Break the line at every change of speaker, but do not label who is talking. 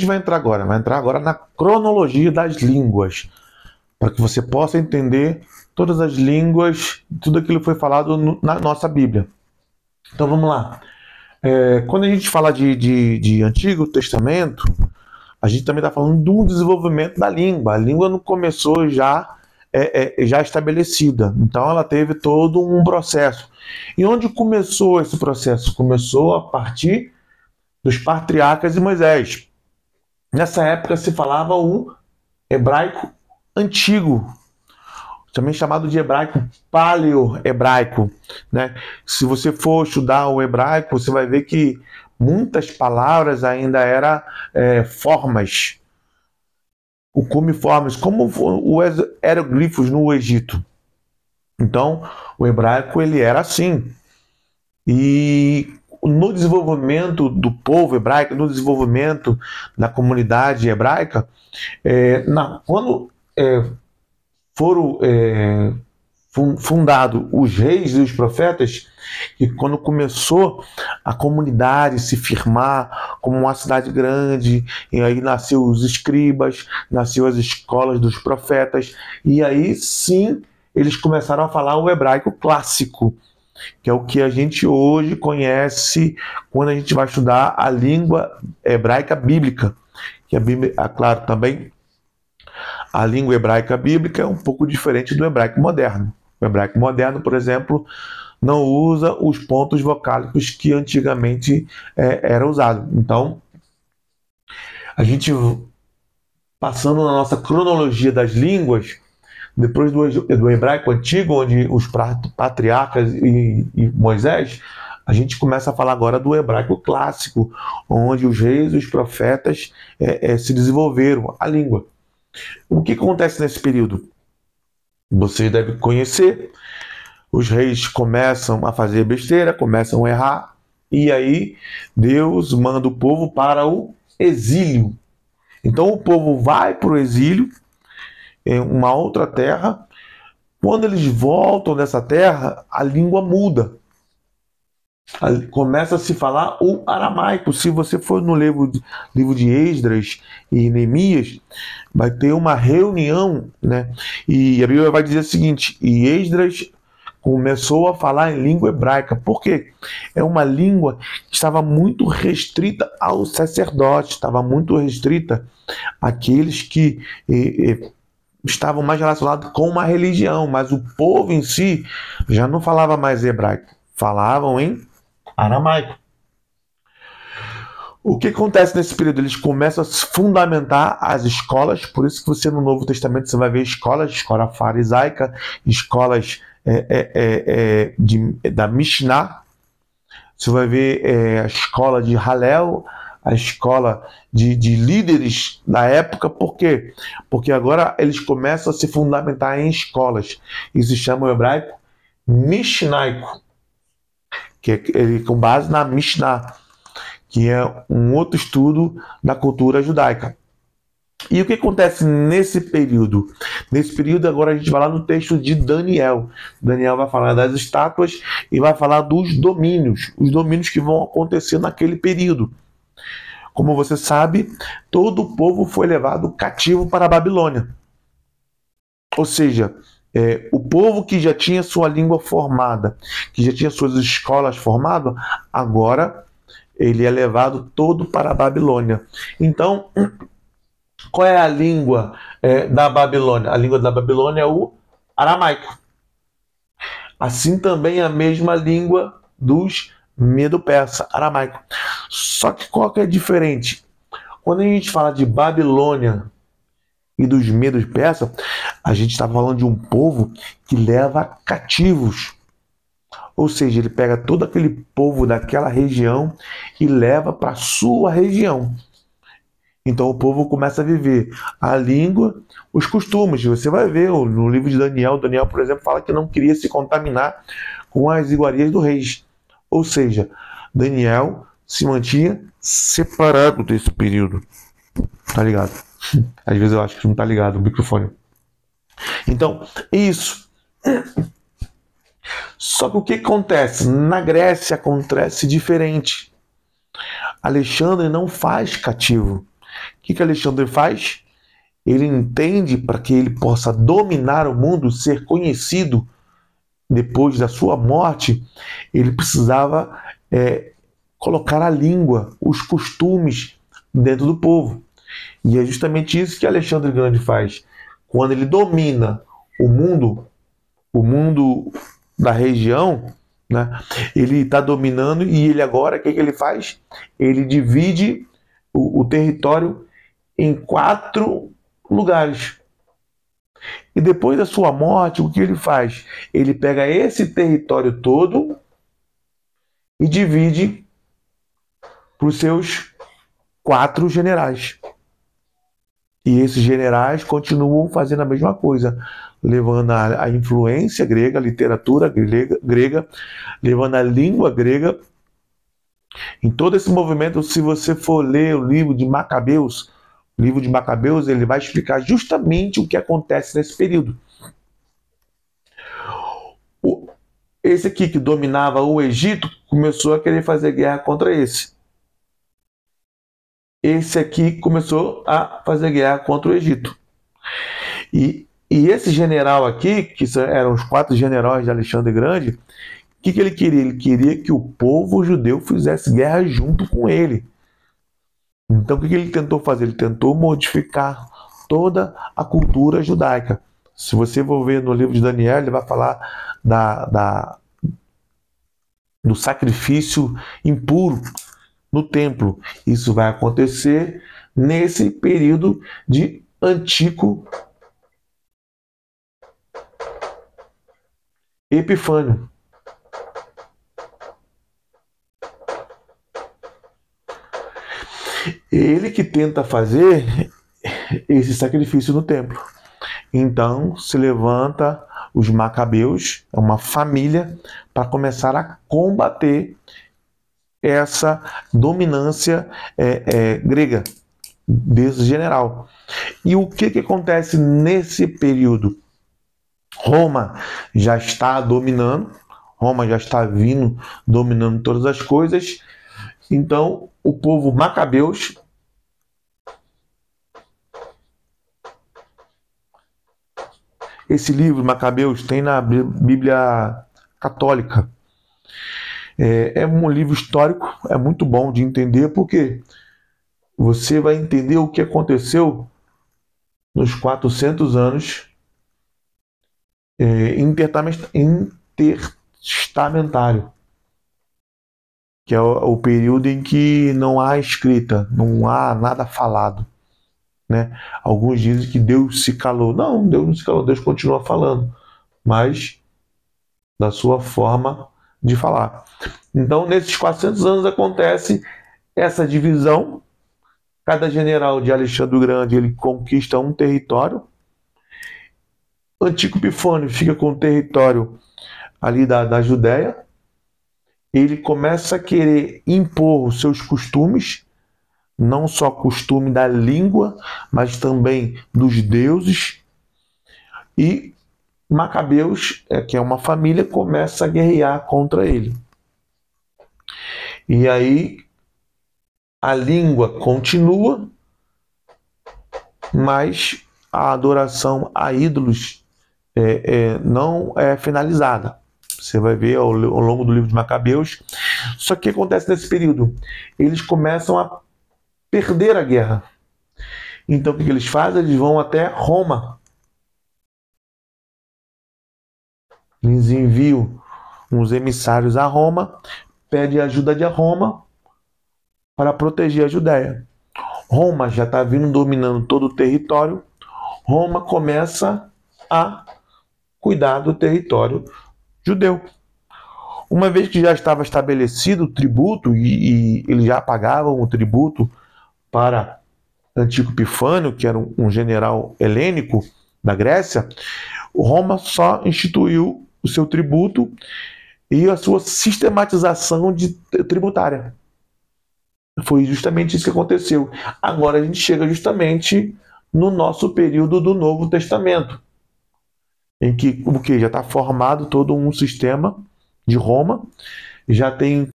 gente vai entrar agora? Vai entrar agora na cronologia das línguas, para que você possa entender todas as línguas, tudo aquilo que foi falado na nossa Bíblia. Então vamos lá. Quando a gente fala de Antigo Testamento, a gente também está falando do desenvolvimento da língua. A língua não começou já estabelecida. Então ela teve todo um processo. E onde começou esse processo? Começou a partir dos patriarcas e Moisés. Nessa época se falava o hebraico antigo, também chamado de hebraico paleo-hebraico, né? Se você for estudar o hebraico, você vai ver que muitas palavras ainda eram formas, o cumiformes, como os hieroglifos no Egito. Então, o hebraico ele era assim. E no desenvolvimento do povo hebraico, no desenvolvimento da comunidade hebraica, quando foram fundados os reis e os profetas, e quando começou a comunidade se firmar como uma cidade grande, e aí nasceu os escribas, nasceu as escolas dos profetas, e aí sim eles começaram a falar o hebraico clássico, que é o que a gente hoje conhece quando a gente vai estudar a língua hebraica bíblica, que a Bíblia, claro, também a língua hebraica bíblica é um pouco diferente do hebraico moderno. O hebraico moderno, por exemplo, não usa os pontos vocálicos que antigamente era usado. Então, a gente, passando na nossa cronologia das línguas, depois do hebraico antigo, onde os patriarcas e Moisés, a gente começa a falar agora do hebraico clássico, onde os reis e os profetas se desenvolveram a língua. O que acontece nesse período? Você deve conhecer, os reis começam a fazer besteira, começam a errar, e aí Deus manda o povo para o exílio. Então o povo vai para o exílio, em uma outra terra. Quando eles voltam dessa terra, a língua muda. Começa a se falar o aramaico. Se você for no livro de Esdras e Neemias, vai ter uma reunião, né? E a Bíblia vai dizer o seguinte: e Esdras começou a falar em língua hebraica. Por quê? É uma língua que estava muito restrita aos sacerdotes, estava muito restrita àqueles que estavam mais relacionados com uma religião, mas o povo em si já não falava mais hebraico, falavam em aramaico. O que acontece nesse período? Eles começam a fundamentar as escolas, por isso que você no Novo Testamento você vai ver escola farisaica, escolas da Mishnah, você vai ver a escola de Hallel, a escola de líderes da época. Por quê? Porque agora eles começam a se fundamentar em escolas. Isso se chama o hebraico mishnaico, que é com base na Mishnah, que é um outro estudo da cultura judaica. E o que acontece nesse período? Nesse período agora a gente vai lá no texto de Daniel. Daniel vai falar das estátuas e vai falar dos domínios, os domínios que vão acontecer naquele período. Como você sabe, todo o povo foi levado cativo para a Babilônia. Ou seja, o povo que já tinha sua língua formada, que já tinha suas escolas formadas, agora ele é levado todo para a Babilônia. Então, qual é a língua da Babilônia? A língua da Babilônia é o aramaico. Assim também a mesma língua dos medo-persa, aramaico. Só que qual que é diferente? Quando a gente fala de Babilônia e dos medos persas, a gente está falando de um povo que leva cativos. Ou seja, ele pega todo aquele povo daquela região e leva para a sua região. Então o povo começa a viver a língua, os costumes. Você vai ver no livro de Daniel, por exemplo, fala que não queria se contaminar com as iguarias do rei. Ou seja, Daniel se mantinha separado desse período. Tá ligado? Às vezes eu acho que não tá ligado o microfone. Então, isso. Só que o que acontece? Na Grécia acontece diferente. Alexandre não faz cativo. que Alexandre faz? Ele entende, para que ele possa dominar o mundo, ser conhecido depois da sua morte, ele precisava colocar a língua, os costumes dentro do povo. E é justamente isso que Alexandre o Grande faz. Quando ele domina o mundo da região, né, ele está dominando e ele agora, o que ele faz? Ele divide o território em 4 lugares. E depois da sua morte, o que ele faz? Ele pega esse território todo e divide para os seus 4 generais. E esses generais continuam fazendo a mesma coisa, levando a influência grega, a literatura grega, levando a língua grega. Em todo esse movimento, se você for ler o livro de Macabeus, ele vai explicar justamente o que acontece nesse período. Esse aqui que dominava o Egito começou a querer fazer guerra contra esse. Esse aqui começou a fazer guerra contra o Egito. E esse general aqui, que eram os 4 generais de Alexandre Grande, o que ele queria? Ele queria que o povo judeu fizesse guerra junto com ele. Então, o que ele tentou fazer? Ele tentou modificar toda a cultura judaica. Se você for ver no livro de Daniel, ele vai falar do sacrifício impuro no templo. Isso vai acontecer nesse período de Antíoco Epifânio. Ele que tenta fazer esse sacrifício no templo. Então se levanta os Macabeus, é uma família, para começar a combater essa dominância grega desse general. E o que acontece nesse período? Roma já está dominando, Roma já está vindo dominando todas as coisas. Então o povo Macabeus esse livro Macabeus tem na Bíblia Católica. É um livro histórico, é muito bom de entender, porque você vai entender o que aconteceu nos 400 anos intertestamentário, que é o período em que não há escrita, não há nada falado, né? Alguns dizem que Deus se calou. Não, Deus não se calou, Deus continua falando, mas da sua forma de falar. Então, nesses 400 anos acontece essa divisão. Cada general de Alexandre o Grande, ele conquista um território. Antíoco Epifânio fica com o território ali da Judéia. Ele começa a querer impor os seus costumes, não só costume da língua, mas também dos deuses. E Macabeus, que é uma família, começa a guerrear contra ele. E aí a língua continua, mas a adoração a ídolos não é finalizada. Você vai ver ao longo do livro de Macabeus. Só que o que acontece nesse período? Eles começam a perder a guerra. Então o que eles fazem? Eles vão até Roma. Eles enviam uns emissários a Roma, pedem ajuda de Roma para proteger a Judéia. Roma já está vindo dominando todo o território. Roma começa a cuidar do território judeu. Uma vez que já estava estabelecido o tributo, e eles já pagavam o tributo para Antíoco Epifânio, que era um general helênico da Grécia, Roma só instituiu o seu tributo e a sua sistematização tributária. Foi justamente isso que aconteceu. Agora a gente chega justamente no nosso período do Novo Testamento, em que já está formado todo um sistema de Roma, já tem